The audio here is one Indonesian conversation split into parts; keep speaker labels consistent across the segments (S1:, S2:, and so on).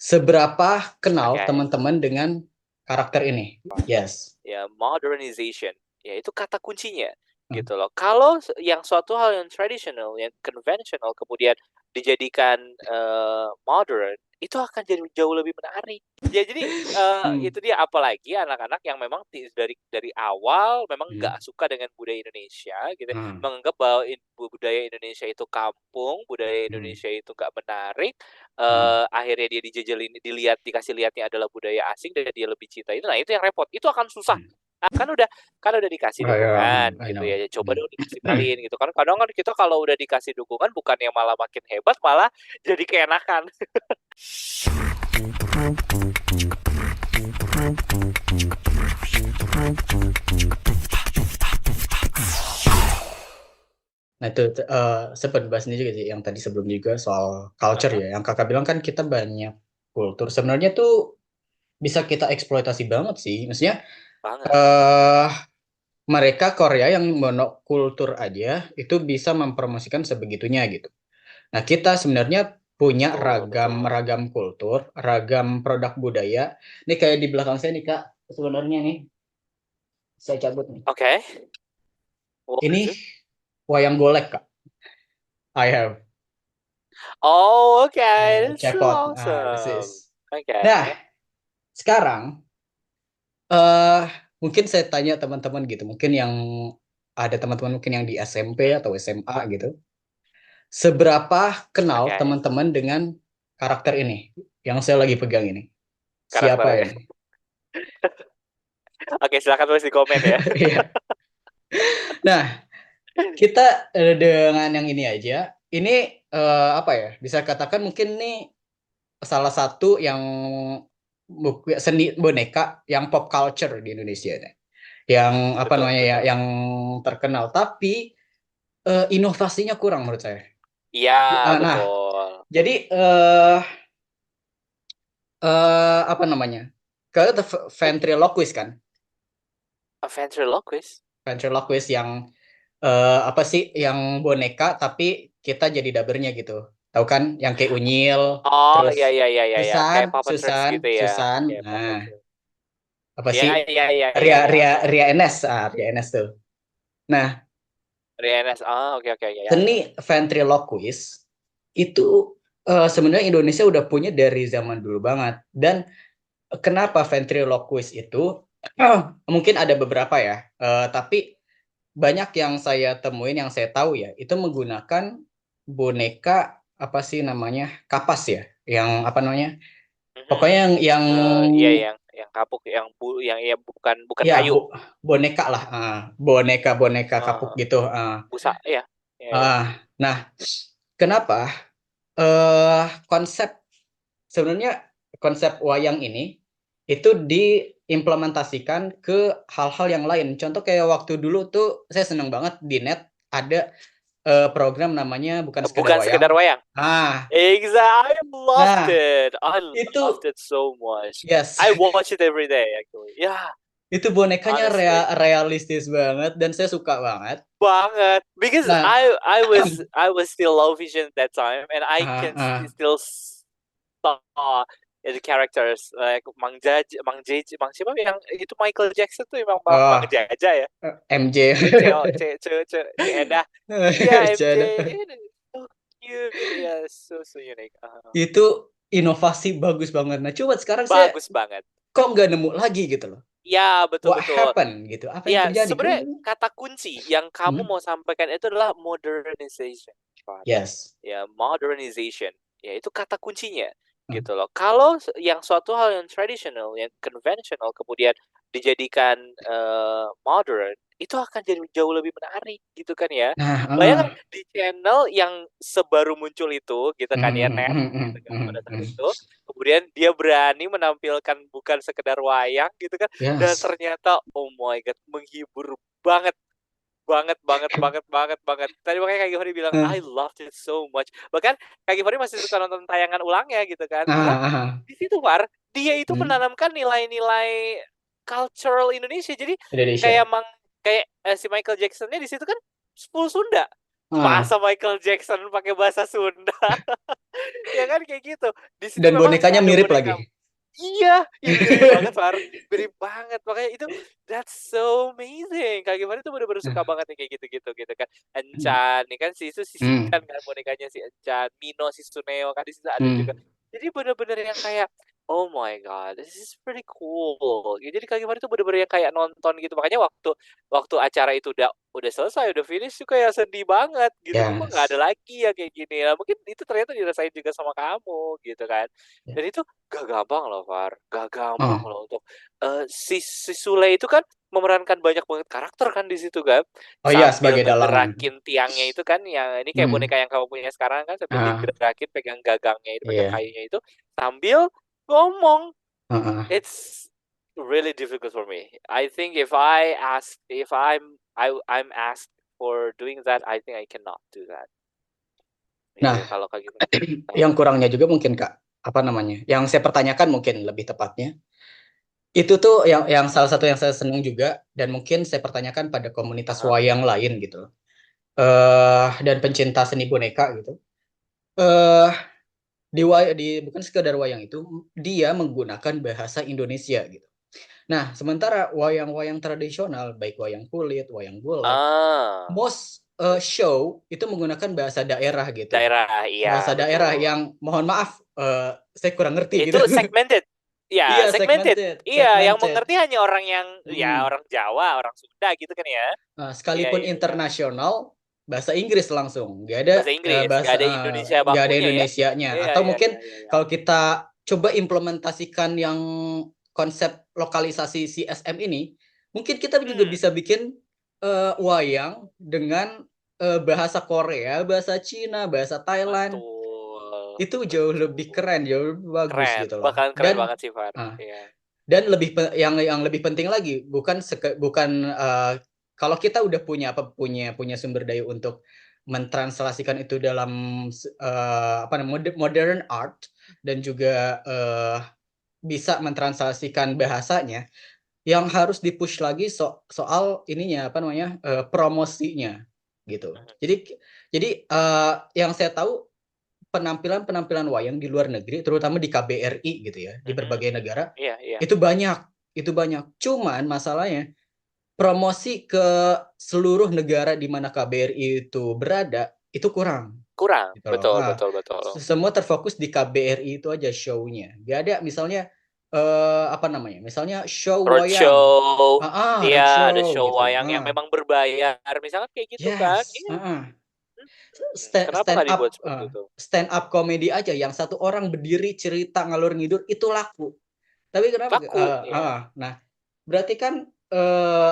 S1: Seberapa kenal
S2: Oke.
S1: teman-teman dengan karakter ini? Yes.
S2: Ya, modernization. Ya, itu kata kuncinya,
S1: Mmm,
S2: gitu loh. Kalau yang suatu hal yang tradisional, yang conventional, kemudian dijadikan, modern, itu akan jadi jauh lebih menarik. Ya jadi,
S1: mmm,
S2: itu dia, apalagi anak-anak yang memang dari awal memang
S1: mhm,
S2: nggak suka dengan budaya Indonesia, gitu,
S1: ah,
S2: menganggap bahwa budaya Indonesia itu kampung, budaya
S1: mhm,
S2: Indonesia itu nggak menarik,
S1: mhm,
S2: akhirnya dia dijejelin dikasih lihatnya adalah budaya asing dan dia lebih cinta itu, nah itu yang repot, itu akan susah.
S1: mhm.
S2: Kan udah dikasih
S1: Oh, ya,
S2: dukungan
S1: I
S2: gitu
S1: know.
S2: ya, coba
S1: Mhm.
S2: dong dikasih kenalin gitu kan, kadang kan kita kalau udah dikasih dukungan bukannya malah makin hebat, malah jadi keenakan.
S1: Nah itu, sempet bahas ini juga sih yang tadi sebelum juga soal culture
S2: Heeh,
S1: ya, yang Kakak bilang kan kita banyak kultur, sebenarnya tuh bisa kita eksploitasi banget sih. Maksudnya,
S2: banget.
S1: eee, mereka Korea yang monokultur aja itu bisa mempromosikan sebegitunya gitu. Nah, kita sebenarnya punya
S2: Betul
S1: ragam
S2: betul.
S1: ragam kultur, ragam produk budaya. Ini kayak di belakang saya nih, Kak, sebenarnya nih, saya cabut nih.
S2: Oke, what
S1: Ini
S2: is it?
S1: wayang golek, Kak. I have,
S2: Oh, okay, that's so
S1: jackpot. This
S2: awesome.
S1: is. Nah,
S2: Okay.
S1: sekarang, eee, mungkin saya tanya teman-teman gitu, mungkin yang ada teman-teman mungkin yang di SMP
S2: Mhm,
S1: atau SMA gitu, seberapa kenal
S2: oke,
S1: teman-teman dengan karakter ini, yang saya lagi pegang ini? Siapa
S2: karakternya.
S1: ini?
S2: Oke, silakan tulis di komen ya.
S1: Iya. Nah, kita, dengan yang ini aja, ini, apa ya, bisa katakan mungkin nih salah satu yang seni boneka yang pop culture di Indonesia nih, yang apa
S2: Betul
S1: namanya ya,
S2: betul.
S1: yang terkenal tapi, inovasinya kurang menurut saya.
S2: Iya,
S1: Nah,
S2: betul.
S1: jadi, apa namanya, Kakak tahu ventriloquist kan?
S2: A ventriloquist?
S1: Ventriloquist yang, apa sih, yang boneka tapi kita jadi dabernya gitu, tahu kan? Yang kayak Unyil,
S2: Oh, iya
S1: terus
S2: iya iya iya iya, kayak
S1: Susan
S2: puppeters
S1: Susan
S2: gitu ya?
S1: Susan,
S2: Kayak
S1: nah,
S2: puppeters.
S1: apa
S2: Iya
S1: sih,
S2: iya iya iya
S1: Ria
S2: iya,
S1: Ria
S2: oke
S1: Ria
S2: oke.
S1: Enes, Ria Enes tuh. Nah,
S2: RNS, oh, oke oke, ya ya ya.
S1: seni ventriloquist itu, sebenarnya Indonesia udah punya dari zaman dulu banget dan kenapa ventriloquist itu mungkin ada beberapa ya, tapi banyak yang saya temuin, yang saya tahu ya, itu menggunakan boneka, apa sih namanya, kapas ya, yang apa namanya,
S2: Mhm.
S1: pokoknya yang
S2: Iya yang kapuk, yang ya bukan bukan
S1: ya
S2: kayu.
S1: boneka lah, heeh, boneka-boneka kapuk
S2: Heeh,
S1: gitu, heeh.
S2: busa iya, iya iya.
S1: Heeh. Nah, kenapa, konsep sebenarnya konsep wayang ini, itu diimplementasikan ke hal-hal yang lain. Contoh kayak waktu dulu tuh saya seneng banget di net ada, program namanya Bukan Sekedar
S2: Bukan sekedar
S1: Wayang.
S2: wayang.
S1: Ah,
S2: I loved
S1: nah
S2: it, I
S1: itu
S2: loved it so much.
S1: yes,
S2: I watch it every day actually. Yeah,
S1: itu bonekanya
S2: honestly.
S1: realistis banget dan saya suka banget.
S2: Banget, because
S1: Nah
S2: I was still low vision at that time, and I
S1: heeh
S2: can
S1: heeh,
S2: still saw the characters like Mang Jeje, Mang siapa yang itu Michael Jackson tuh emang Mang
S1: oh,
S2: Jaja ya?
S1: MJ.
S2: Ceo Ce Edah. Iya, MJ
S1: Bercanda.
S2: ini so cute, ya so unique.
S1: Itu inovasi bagus banget. Nah, coba sekarang saya
S2: Bagus banget.
S1: kok nggak nemu lagi gitu loh.
S2: Iya, betul
S1: What
S2: betul.
S1: happened gitu, apa yang
S2: Iya,
S1: terjadi?
S2: sebenarnya kata kunci yang kamu
S1: Mhm,
S2: mau sampaikan itu adalah modernization, Pak.
S1: yes,
S2: Ya, modernization. Ya, itu kata kuncinya,
S1: mmm,
S2: gitu loh. Kalau yang suatu hal yang traditional, yang conventional, kemudian dijadikan, modern, itu akan jadi jauh lebih menarik, gitu kan ya.
S1: nah heeh,
S2: Bayangkan di channel yang sebaru muncul itu, gitu kan ya,
S1: mhm
S2: Net,
S1: mhm
S2: gitu
S1: mhm
S2: kan,
S1: mhm
S2: pada saat
S1: mhm,
S2: itu, kemudian dia berani menampilkan bukan sekedar wayang, gitu kan, dan
S1: yes,
S2: ternyata, oh my god, menghibur banget. Banget banget banget banget banget. Tadi makanya Kak Givari bilang,
S1: heeh,
S2: "I loved it so much." Bahkan Kak Givari masih suka nonton tayangan ulangnya gitu kan. Karena
S1: heeh heeh,
S2: di situ War, dia itu
S1: mhm,
S2: menanamkan nilai-nilai cultural Indonesia. Jadi
S1: Indonesia,
S2: kayak si Michael Jackson-nya di situ kan full Sunda.
S1: Ah.
S2: Masa Michael Jackson pakai bahasa Sunda? Ya kan kayak gitu. Di sini
S1: Dan
S2: memang
S1: bonekanya
S2: ada
S1: mirip
S2: boneka.
S1: lagi.
S2: Iya, ih mirip banget Far. Mirip banget. Makanya itu that's so amazing. Kak Givari tuh bener-bener suka banget nih kayak gitu-gitu gitu kan. Enchan, nih kan si itu si
S1: Hmm.
S2: Sikan kan bonekanya si Enchan, Mino si Suneo kan di situ ada juga.
S1: Hmm.
S2: Jadi bener-bener yang kayak oh my god, this is pretty cool. Ya, jadi Kak Givari tuh bener-bener yang kayak nonton gitu. Makanya waktu waktu acara itu udah selesai, udah finish tuh kayak sedih banget gitu. Kok nggak ada
S1: Yes.
S2: lagi ya kayak gini. Nah, mungkin itu ternyata dirasain juga sama kamu gitu kan.
S1: Ya.
S2: Dan itu gak gampang loh, Far. Gak gampang
S1: Oh.
S2: loh untuk si Sule itu kan memerankan banyak banget karakter kan di situ kan.
S1: Oh iya,
S2: Sambil
S1: sebagai dalangan.
S2: ngegerakin tiangnya itu kan yang ini kayak boneka
S1: Hmm.
S2: yang kamu punya sekarang kan sambil
S1: Ah,
S2: digerakin pegang gagangnya itu, pegang
S1: iya.
S2: kayunya itu sambil ngomong.
S1: Heeh.
S2: It's really difficult for me. I think if I ask if I'm asked for doing that, I think I cannot do that.
S1: Nah,
S2: Iya, kalau kayak gitu.
S1: yang kurangnya juga mungkin Kak, apa namanya? Yang saya pertanyakan mungkin lebih tepatnya, itu tuh yang salah satu yang saya senang juga dan mungkin saya pertanyakan pada komunitas
S2: Aha.
S1: wayang lain gitu. Dan pencinta seni boneka gitu. Eh di bukan sekedar wayang itu, dia menggunakan bahasa Indonesia gitu. Nah, sementara wayang-wayang tradisional baik wayang kulit, wayang golek,
S2: Ah,
S1: most show itu menggunakan bahasa daerah gitu.
S2: daerah, iya
S1: Bahasa daerah
S2: betul.
S1: yang mohon maaf saya kurang ngerti gitu.
S2: Itu segmented. Ya,
S1: Iya,
S2: segmented.
S1: segmented,
S2: Iya, yang
S1: segmented.
S2: mengerti hanya orang yang ya
S1: Mm.
S2: orang Jawa, orang Sunda gitu kan ya.
S1: Nah,
S2: Iya,
S1: sekalipun
S2: iya, iya.
S1: internasional bahasa Inggris langsung, nggak ada
S2: Bahasa Inggris, nggak ada Indonesia
S1: nggak ada
S2: bakunya ya.
S1: Indonesianya.
S2: Iya,
S1: Atau
S2: iya,
S1: mungkin
S2: iya, iya, iya.
S1: kalau kita coba implementasikan yang konsep lokalisasi CSM ini, mungkin kita juga
S2: Hmm,
S1: bisa bikin wayang dengan bahasa Korea, bahasa Cina, bahasa Thailand.
S2: betul.
S1: Itu jauh lebih
S2: Betul.
S1: keren, jauh lebih bagus
S2: Keren,
S1: gitu loh.
S2: bakalan keren
S1: Dan
S2: banget sih, Far.
S1: ah,
S2: Iya.
S1: dan yang lebih penting lagi bukan kalau kita udah punya sumber daya untuk mentranslasikan itu dalam apa namanya modern art dan juga bisa mentranslasikan bahasanya, yang harus dipush lagi soal ininya apa namanya promosinya gitu.
S2: Mhm.
S1: Jadi yang saya tahu penampilan-penampilan wayang di luar negeri, terutama di KBRI gitu ya, di
S2: Mhm.
S1: berbagai negara,
S2: Iya, iya.
S1: itu banyak, itu banyak. Cuman masalahnya promosi ke seluruh negara di mana KBRI itu berada, itu kurang
S2: Kurang,
S1: gitu loh.
S2: betul, betul, betul.
S1: Semua terfokus di KBRI itu aja show-nya. Gak ada misalnya apa namanya? Misalnya show wayang.
S2: Roadshow, iya ada
S1: Roadshow
S2: show
S1: gitu.
S2: wayang yang memang berbayar, misalkan kayak gitu kan.
S1: Yes.
S2: Iya, kenapa
S1: Stand
S2: nggak
S1: up
S2: dibuat seperti itu?
S1: stand up komedi aja yang satu orang berdiri cerita ngalur ngidur itu laku. Tapi kenapa?
S2: Laku, iya.
S1: Nah, berarti kan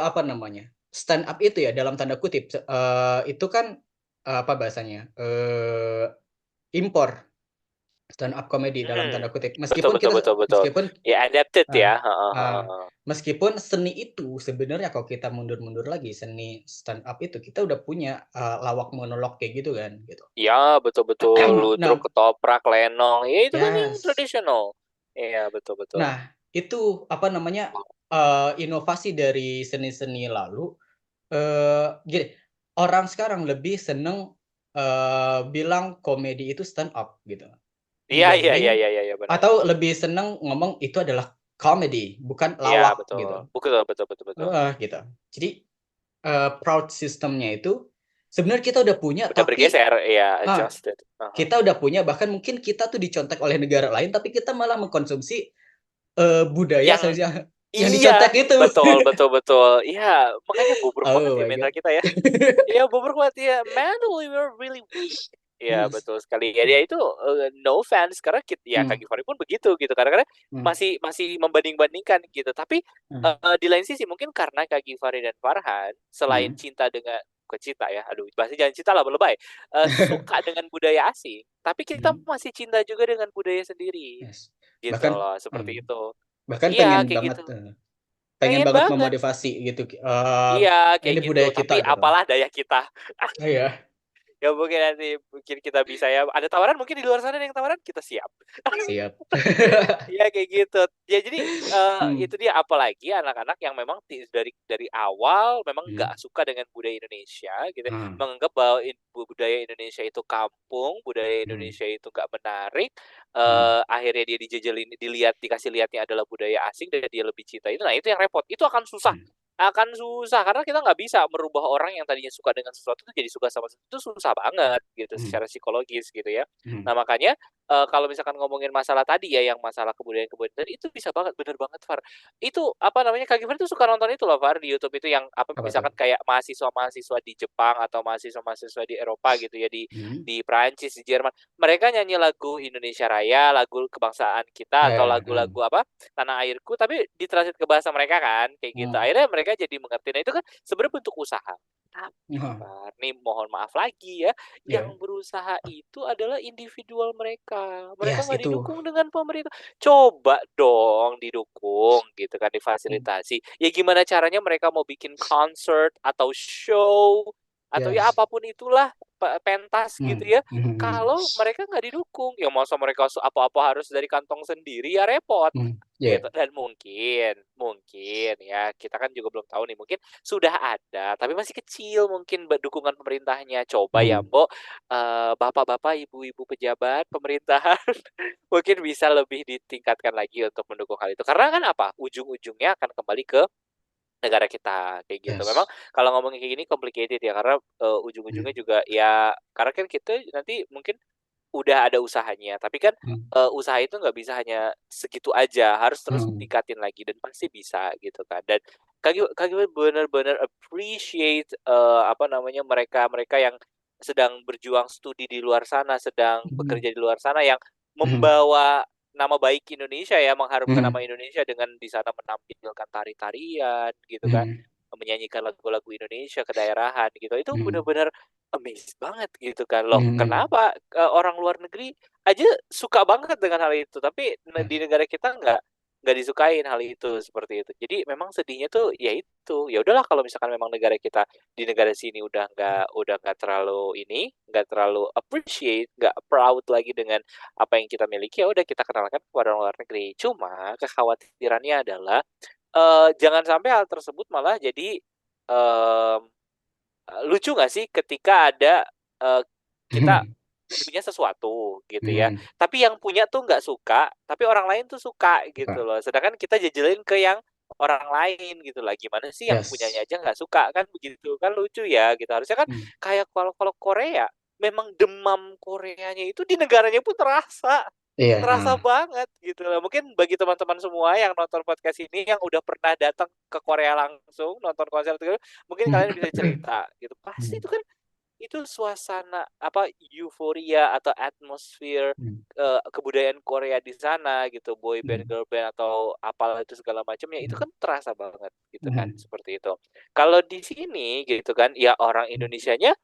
S1: apa namanya? Stand up itu ya dalam tanda kutip itu kan apa bahasanya? Impor stand up comedy dalam
S2: Mhm.
S1: tanda kutip.
S2: Betul, betul, betul, betul. Ya adapted
S1: Eh,
S2: ya, heeh, heeh,
S1: eh,
S2: heeh.
S1: meskipun seni itu sebenarnya kalau kita mundur-mundur lagi seni stand up itu kita udah punya lawak monolog kayak gitu kan gitu.
S2: Iya, betul, betul, ludruk,
S1: Nah,
S2: ketoprak, lenong, ya itu kan yang
S1: yes.
S2: tradisional. Iya, betul, betul.
S1: Nah, itu apa namanya inovasi dari seni-seni lalu. Gini, orang sekarang lebih seneng bilang komedi itu stand up gitu,
S2: Iya, iya, iya,
S1: dibanding
S2: iya, iya, iya, benar.
S1: atau lebih seneng ngomong itu adalah comedy bukan
S2: Iya,
S1: lawak
S2: betul.
S1: gitu.
S2: Betul, betul, betul, betul.
S1: Gitu. Jadi proud systemnya itu sebenarnya kita udah punya
S2: Udah
S1: tapi
S2: bergeser, iya,
S1: ah,
S2: adjusted. Heeh.
S1: kita udah punya bahkan mungkin kita tuh dicontek oleh negara lain tapi kita malah mengkonsumsi budaya
S2: Yang
S1: yang
S2: iya,
S1: dicontek itu.
S2: betul, betul, betul. Iya, makanya bobrok banget
S1: Oh
S2: ya
S1: my
S2: mental
S1: god.
S2: kita ya. Iya, bobrok banget ya. Mentally we're really weak. Iya,
S1: Yes.
S2: betul sekali. Ya, dia itu no offense karena ya Kak
S1: Hmm.
S2: Givari pun begitu gitu. Kadang-kadang
S1: Hmm.
S2: masih masih membanding-bandingkan gitu. Tapi
S1: Hmm.
S2: di lain sisi mungkin karena Kak Givari dan Farhan selain
S1: Hmm.
S2: cinta dengan bukan cinta ya, aduh bahasanya jangan cinta lah lebay. Suka dengan budaya asing, tapi kita
S1: Hmm.
S2: masih cinta juga dengan budaya sendiri.
S1: Yes.
S2: Gitu
S1: Bahkan
S2: loh, seperti itu.
S1: bahkan
S2: Iya, kayak gitu.
S1: pengen
S2: Pengen
S1: banget
S2: banget.
S1: memotivasi gitu.
S2: Iya, kayak
S1: Ini
S2: gitu.
S1: budaya
S2: Tapi
S1: kita gitu.
S2: apalah daya kita.
S1: Iya.
S2: Ya mungkin nanti mungkin kita bisa ya, ada tawaran mungkin di luar sana ada yang tawaran, kita siap.
S1: Siap.
S2: Iya kayak gitu. Ya jadi,
S1: Hmm.
S2: itu dia apalagi anak-anak yang memang dari awal memang
S1: Hmm.
S2: nggak suka dengan budaya Indonesia gitu ya,
S1: Hmm.
S2: menganggap bahwa budaya Indonesia itu kampung, budaya
S1: Hmm.
S2: Indonesia itu nggak menarik,
S1: Hmm.
S2: akhirnya dia dijejelin dikasih lihatnya adalah budaya asing dan dia lebih cinta itu, nah itu yang repot. Itu akan susah karena kita nggak bisa merubah orang yang tadinya suka dengan sesuatu itu jadi suka sama sesuatu itu susah banget gitu
S1: Hmm.
S2: secara psikologis gitu ya.
S1: Hmm.
S2: Nah makanya, kalau misalkan ngomongin masalah tadi ya, yang masalah kebudayaan-kebudayaan tadi, itu bisa banget, bener banget, Far. Itu, apa namanya, Kak Givari tuh suka nonton itu loh, Far, di YouTube itu yang, apa,
S1: Apa tuh?
S2: misalkan kayak mahasiswa-mahasiswa di Jepang atau mahasiswa-mahasiswa di Eropa gitu ya,
S1: Hmm.
S2: di Perancis, di Jerman. Mereka nyanyi lagu Indonesia Raya, lagu kebangsaan kita, atau
S1: Ya.
S2: lagu-lagu, apa, Tanah Airku, tapi ditranslate ke bahasa mereka kan, kayak gitu.
S1: Hmm.
S2: Akhirnya mereka jadi mengerti. Nah, itu kan sebenarnya bentuk usaha. Tapi,
S1: Hmm.
S2: Far, nih mohon maaf lagi ya,
S1: Ya.
S2: yang berusaha itu adalah individual mereka. Mereka
S1: Yes,
S2: nggak
S1: itu.
S2: didukung dengan pemerintah. Coba dong didukung gitu kan,
S1: Hmm.
S2: difasilitasi. Ya gimana caranya mereka mau bikin concert atau show atau ya
S1: Yes.
S2: apapun itulah pentas gitu
S1: Hmm.
S2: ya.
S1: Hmm.
S2: Kalau mereka nggak didukung, ya masa mereka apa-apa harus dari kantong sendiri ya repot
S1: Hmm.
S2: gitu.
S1: Ya.
S2: Dan mungkin ya kita kan juga belum tahu nih, mungkin sudah ada tapi masih kecil mungkin dukungan pemerintahnya. Coba ya
S1: Hmm.
S2: Mbok, bapak-bapak, ibu-ibu pejabat pemerintahan mungkin bisa lebih ditingkatkan lagi untuk mendukung hal itu. Karena kan apa, ujung-ujungnya akan kembali ke negara kita, kayak gitu. Memang
S1: Yes.
S2: kalau ngomongin kayak gini complicated ya, karena, ujung-ujungnya
S1: Hmm.
S2: juga ya karena kan kita nanti mungkin udah ada usahanya, tapi kan,
S1: Hmm.
S2: usaha itu nggak bisa hanya segitu aja, harus terus
S1: Hmm.
S2: tingkatin lagi dan pasti bisa gitu kan. Dan Kak Giman bener-bener appreciate, apa namanya, mereka-mereka yang sedang berjuang studi di luar sana, sedang
S1: Hmm.
S2: bekerja di luar sana, yang
S1: Hmm.
S2: membawa nama baik Indonesia ya, mengharumkan
S1: Hmm.
S2: nama Indonesia dengan di sana menampilkan tari-tarian gitu kan,
S1: Hmm.
S2: menyanyikan lagu-lagu Indonesia kedaerahan gitu. Itu
S1: Hmm.
S2: bener-bener amazed banget gitu kan. Loh
S1: Hmm.
S2: kenapa, orang luar negeri aja suka banget dengan hal itu, tapi di
S1: Yes.
S2: negara kita nggak disukain hal itu, seperti itu. Jadi memang sedihnya tuh ya itu, ya udahlah kalau misalkan memang negara kita di negara sini udah nggak terlalu ini, nggak terlalu appreciate, nggak proud lagi dengan apa yang kita miliki, ya udah kita kenalkan kepada orang luar negeri. Cuma kekhawatirannya adalah, jangan sampai hal tersebut malah jadi, mmm, lucu nggak sih ketika ada, kita
S1: Hmm.
S2: punya sesuatu gitu ya,
S1: Hmm.
S2: tapi yang punya tuh nggak suka, tapi orang lain tuh suka gitu
S1: Suka.
S2: loh. Sedangkan kita jejelin ke yang orang lain gitu lah, gimana sih yang punyanya
S1: Yes.
S2: aja nggak suka, kan begitu, kan lucu ya gitu. Harusnya kan
S1: Hmm.
S2: kayak kalau kalau Korea, memang demam Koreanya itu di negaranya pun terasa,
S1: Iya.
S2: terasa banget gitu loh. Mungkin bagi teman-teman semua yang nonton podcast ini yang udah pernah datang ke Korea langsung, nonton konser itu, mungkin
S1: Hmm.
S2: kalian bisa cerita gitu. Pasti
S1: Hmm.
S2: itu kan itu suasana, apa, euforia atau atmosfer,
S1: Hmm.
S2: kebudayaan Korea di sana gitu, boy band,
S1: Hmm.
S2: girl band, atau apalah itu segala macamnya, itu
S1: Hmm.
S2: kan terasa banget gitu kan,
S1: Hmm.
S2: seperti itu. Kalau di sini gitu kan, ya orang Indonesianya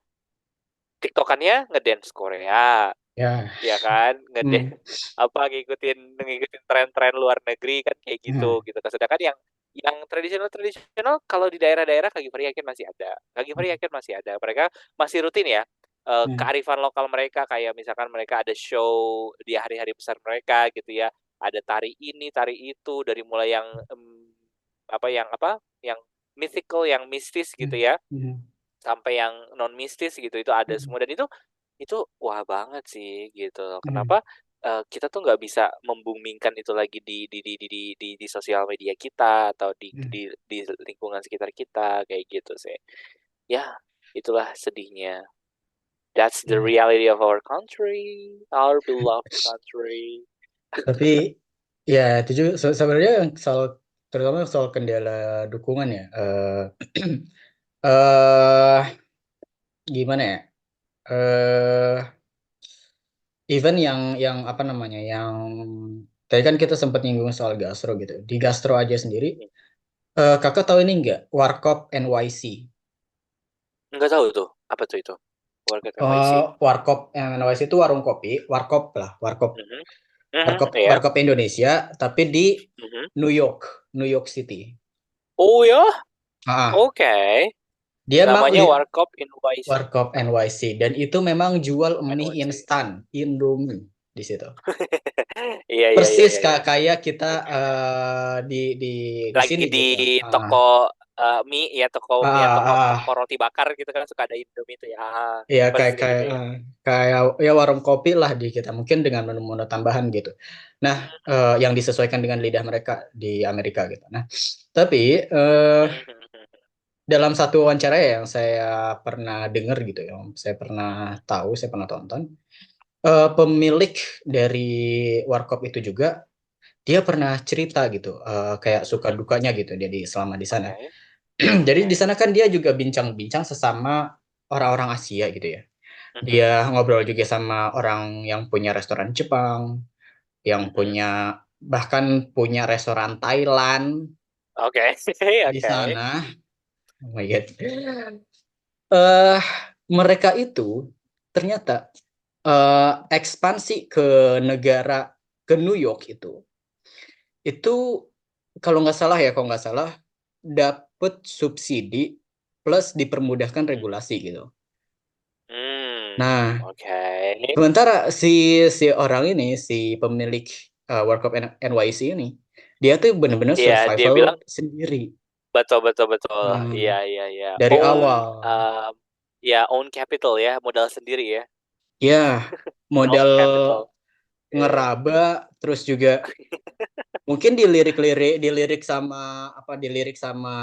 S2: TikTok-annya ngedance Korea,
S1: Ya.
S2: ya kan,
S1: Hmm.
S2: apa, ngikutin tren-tren luar negeri kan kayak
S1: Hmm.
S2: gitu kan. Sedangkan yang tradisional-tradisional kalau di daerah-daerah Kak Givari yakin masih ada. Kak Givari yakin masih ada. Mereka masih rutin ya,
S1: Hmm.
S2: kearifan lokal mereka, kayak misalkan mereka ada show di hari-hari besar mereka gitu ya. Ada tari ini, tari itu, dari mulai yang, yang mythical, yang mistis gitu
S1: Hmm.
S2: ya,
S1: Hmm.
S2: sampai yang non mistis gitu, itu ada
S1: Hmm.
S2: semua dan itu wah banget sih gitu.
S1: Hmm.
S2: Kenapa, kita tuh nggak bisa membumingkan itu lagi di sosial media kita atau
S1: Hmm.
S2: di lingkungan sekitar kita, kayak gitu sih. Ya, itulah sedihnya. That's the
S1: Ya.
S2: reality of our country, our beloved country.
S1: Tapi ya itu juga sebenarnya yang soal, terutama soal kendala dukungan ya. eh Gimana ya? eh Even yang apa namanya, yang tadi kan kita sempat nyinggung soal gastro gitu. Di gastro aja sendiri, kakak tahu ini nggak? Warkop NYC.
S2: Nggak tahu tuh, apa tuh itu? Warga NYC.
S1: Warkop NYC itu warung kopi, warkop lah, warkop,
S2: Mhm, mhm, iya,
S1: warkop Indonesia, tapi di
S2: mhm.
S1: New York, New York City.
S2: Oh ya?
S1: Ah,
S2: Oke.
S1: Dia memang
S2: Namanya Warkop NYC.
S1: Warkop NYC dan itu memang jual mie
S2: NYC.
S1: instan Indomie di situ.
S2: Iya, iya, iya,
S1: Persis
S2: iya, iya.
S1: kayak kita di
S2: Lagi
S1: sini
S2: di
S1: gitu.
S2: toko mie ya, toko mie atau toko
S1: Ah,
S2: roti bakar gitu kan suka ada Indomie itu ya.
S1: ya
S2: Persis
S1: kayak
S2: kayak
S1: kayak
S2: gitu ya.
S1: kayak ya warung kopi lah di kita mungkin dengan menu-menu tambahan gitu. Nah, yang disesuaikan dengan lidah mereka di Amerika gitu. Nah, tapi dalam satu wawancara ya yang saya pernah dengar gitu ya, saya pernah tahu, saya pernah tonton, pemilik dari warkop itu juga dia pernah cerita gitu, kayak suka dukanya gitu dia selama di sana.
S2: Oke,
S1: Jadi
S2: oke.
S1: di sana kan dia juga bincang-bincang sesama orang-orang Asia gitu ya. Dia
S2: Mhm.
S1: ngobrol juga sama orang yang punya restoran Jepang, yang
S2: Mhm.
S1: punya bahkan punya restoran Thailand
S2: Oke,
S1: di
S2: oke.
S1: sana. Oh my God. eh Mereka itu ternyata ekspansi ke negara ke New York itu kalau nggak salah ya kalau nggak salah dapet subsidi plus dipermudahkan
S2: Mhm.
S1: regulasi gitu.
S2: Hmm,
S1: Nah,
S2: oke.
S1: sementara si si orang ini si pemilik Warkop NYC ini dia tuh benar-benar
S2: Iya, dia bilang
S1: survival sendiri.
S2: betul, betul, betul. Iya,
S1: Hmm,
S2: iya, iya.
S1: dari awal
S2: Ya own capital ya, modal sendiri ya.
S1: ya
S2: Own
S1: modal
S2: capital. Iya.
S1: ngeraba terus juga mungkin dilirik sama dilirik sama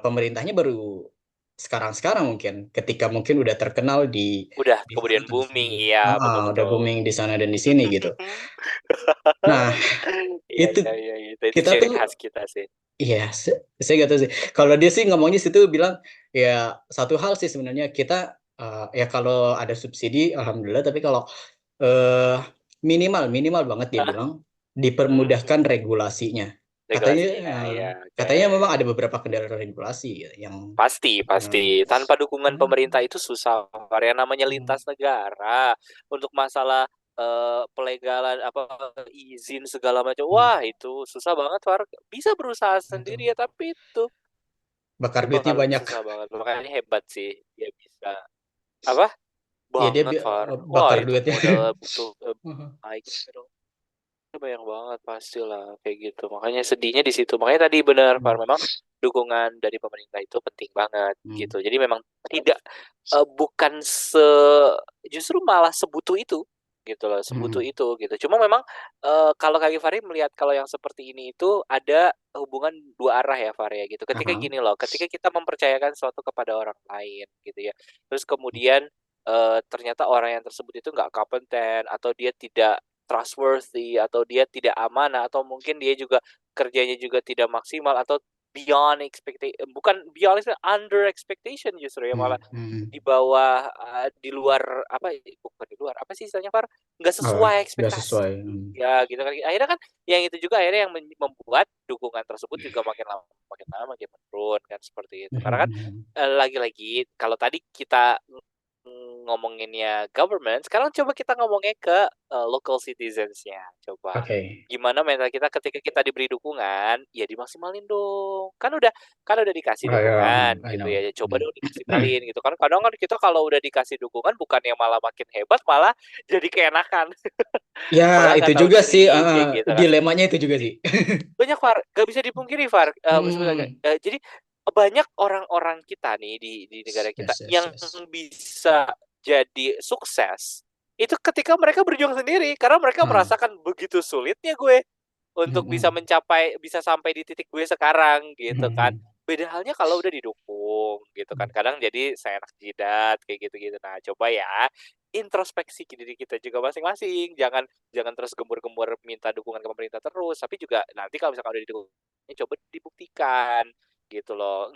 S1: pemerintahnya baru sekarang-sekarang mungkin ketika mungkin udah terkenal
S2: Udah
S1: di sana
S2: kemudian
S1: atau di
S2: booming,
S1: sini.
S2: iya, betul,
S1: Udah
S2: betul.
S1: booming di sana dan di sini gitu. Nah,
S2: Iya,
S1: itu
S2: iya, iya, iya. Itu
S1: kita
S2: ciri
S1: tuh
S2: khas kita sih.
S1: iya, saya nggak tahu sih. Kalau dia sih ngomongnya situ bilang ya satu hal sih sebenarnya kita ya kalau ada subsidi alhamdulillah tapi kalau eh minimal minimal banget dia
S2: Hah?
S1: bilang
S2: Mhm.
S1: dipermudahkan regulasinya. Katanya
S2: Regulasinya, iya, oke.
S1: katanya memang ada beberapa kendala regulasi ya, yang
S2: Pasti, pasti. Tanpa dukungan pemerintah
S1: hmm,
S2: itu susah. Yang namanya
S1: hmm,
S2: lintas negara untuk masalah pelegalan apa izin segala macam.
S1: hmm,
S2: Wah, itu susah banget warga. Bisa berusaha
S1: itu
S2: sendiri ya, tapi
S1: bakar
S2: itu
S1: duitnya
S2: bakal
S1: banyak.
S2: susah banget. Makanya hebat sih dia bisa. Apa?
S1: Ya dia
S2: Banget, Far. Wah,
S1: bakar
S2: itu
S1: duitnya.
S2: modal butuh naik dong. Bayang banget pastilah kayak gitu. Makanya sedihnya di situ. Makanya tadi benar, Far,
S1: Hmm,
S2: memang dukungan dari pemerintah itu penting banget
S1: hmm,
S2: gitu. Jadi memang tidak bukan justru malah sebutuh itu gitu loh, sebutuh
S1: hmm,
S2: itu gitu. Cuma memang kalau Kak Givari melihat kalau yang seperti ini itu ada hubungan dua arah ya, Far ya gitu. Ketika
S1: aha,
S2: gini loh, ketika kita mempercayakan sesuatu kepada orang lain gitu ya. Terus kemudian ternyata orang yang tersebut itu nggak kompeten atau dia tidak trustworthy atau dia tidak amanah atau mungkin dia juga kerjanya juga tidak maksimal atau beyond expectation bukan beyond under expectation justru ya malah
S1: hmm, hmm.
S2: di bawah di luar apa bukan di luar apa sih istilahnya Far nggak
S1: Oh,
S2: sesuai
S1: nggak
S2: ekspektasi
S1: sesuai. Hmm.
S2: ya gitu kan akhirnya kan yang itu juga akhirnya yang membuat dukungan tersebut juga makin lama makin menurun kan seperti itu karena kan
S1: Hmm.
S2: lagi-lagi kalau tadi kita ngomonginnya government, sekarang coba kita ngomongnya ke local citizens-nya. Coba
S1: Oke.
S2: gimana mental kita ketika kita diberi dukungan, ya dimaksimalin dong. Kan udah dikasih
S1: Oh ya,
S2: dukungan
S1: I
S2: gitu
S1: know.
S2: ya. Ya coba
S1: Hmm.
S2: dong dimaksimalin gitu kan. Kadang kan kita kalau udah dikasih dukungan bukannya malah makin hebat, malah jadi keenakan.
S1: Ya,
S2: Padahal
S1: itu
S2: nggak tahu
S1: juga sih
S2: diri kayak gitu kan.
S1: dilemanya itu juga sih.
S2: Banyak Far, nggak bisa dipungkiri Far, sebenarnya,
S1: Hmm.
S2: jadi banyak orang-orang kita nih di negara kita
S1: Yes, yes,
S2: yang
S1: yes.
S2: bisa jadi sukses, itu ketika mereka berjuang sendiri karena mereka
S1: Ah.
S2: merasakan begitu sulitnya gue untuk bisa
S1: Hmm.
S2: mencapai bisa sampai di titik gue sekarang gitu kan.
S1: Hmm.
S2: Beda halnya kalau udah didukung gitu kan, kadang jadi seenak jidat kayak gitu-gitu. Nah coba ya introspeksi ke diri kita juga masing-masing, jangan jangan terus gembur-gembur minta dukungan ke pemerintah terus, tapi juga nanti kalau misalkan udah didukung, ya coba dibuktikan gitu loh.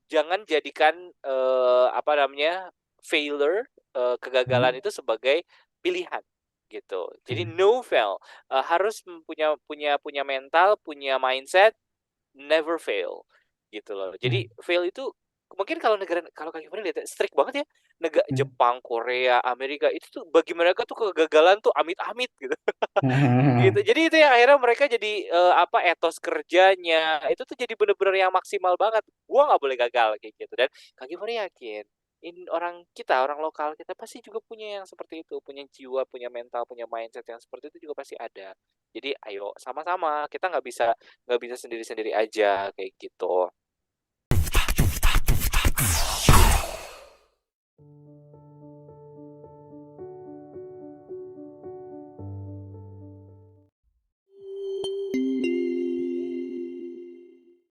S2: Jangan jadikan apa namanya failure,
S1: Hmm.
S2: kegagalan itu sebagai pilihan gitu. Jadi
S1: Hmm.
S2: no fail, harus punya punya punya mental, punya mindset never fail gitu loh. Jadi
S1: Hmm.
S2: fail itu mungkin kalau negara kalau Kak Givari lihat ya, strict banget ya.
S1: Hmm.
S2: Jepang, Korea, Amerika itu tuh bagi mereka tuh kegagalan tuh amit-amit gitu. Gitu. Jadi itu yang akhirnya mereka jadi apa etos kerjanya itu tuh jadi bener-bener yang maksimal banget. Gua nggak boleh gagal kayak gitu dan Kak Givari yakin orang kita, orang lokal kita pasti juga punya yang seperti itu, punya jiwa, punya mental, punya mindset yang seperti itu juga pasti ada. Jadi ayo sama-sama, kita nggak bisa sendiri-sendiri aja kayak gitu.